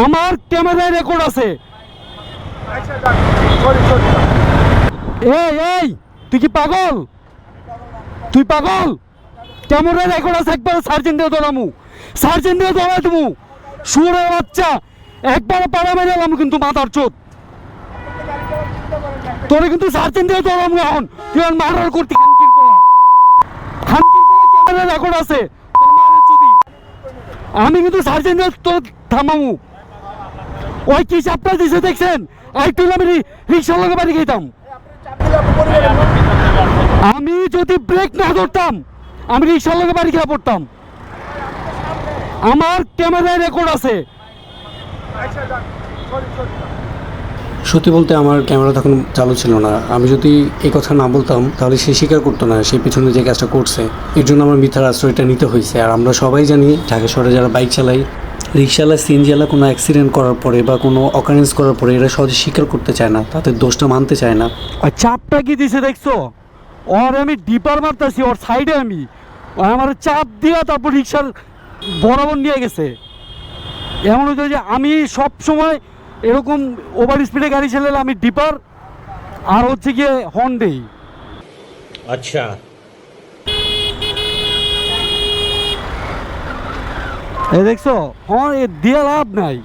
আমার ক্যামেরায় রেকর্ড আছে। এই এই তুই কি পাগল? তুই পাগল? ক্যামেরায় রেকর্ড আছে, একবার সার্জেন্ট দিয়ে ধরামু, সার্জেন্ট দিয়ে ধরাই দেবো। শুয়োরের বাচ্চা, একবার পাড়া মেরে এলাম কিন্তু মাথার চোদ। তোরে কিন্তু সার্জেন্ট দিয়ে ধরামু এখন। তুই এখন মারার করতি খানকির পোলা, খানকির পোলা ক্যামেরায় রেকর্ড আছে তোর মারের চুদি। আমি কিন্তু সার্জেন্ট দিয়ে তোর থামামু। ওই কি চাপটা দিছে দেখছেন? একটু আমি রিক্সার লগে বাড়ি খেতাম। আমি যদি ব্রেক না ধরতাম আমি রিক্সার লগে বাড়ি খেয়ে পড়তাম। আমার ক্যামেরায় রেকর্ড আছে। সত্যি বলতে আমার ক্যামেরা তখন চালু ছিল না। আমি যদি এই কথা না বলতাম তাহলে সে স্বীকার করতো না সে পিছনে যে কাজটা করছে। এর জন্য আমার মিথ্যার আশ্রয়টা নিতে হয়েছে। আর আমরা সবাই জানি ঢাকা শহরে যারা বাইক চালাই, রিক্সাওয়ালা, সিএনজিওয়ালা কোনো অ্যাক্সিডেন্ট করার পরে বা কোনো অকারেন্স করার পরে এরা সহজে স্বীকার করতে চায় না, তাদের দোষটা মানতে চায় না। আর চাপটা কি দিছে দেখছো? ওর আমি ডিপার মারতেছি, ওর সাইডে আমি, আমার চাপ দিয়া তারপর রিক্সার বরাবর নিয়ে গেছে। এমন হতো যে আমি সব সময় এরকম ওভার স্পিডে গাড়ি চালালে আমি ডিপার আর হচ্ছে গিয়ে হর্ন দেই। আচ্ছা, এই দেখছো হর্ন দিয়ে লাভ নাই।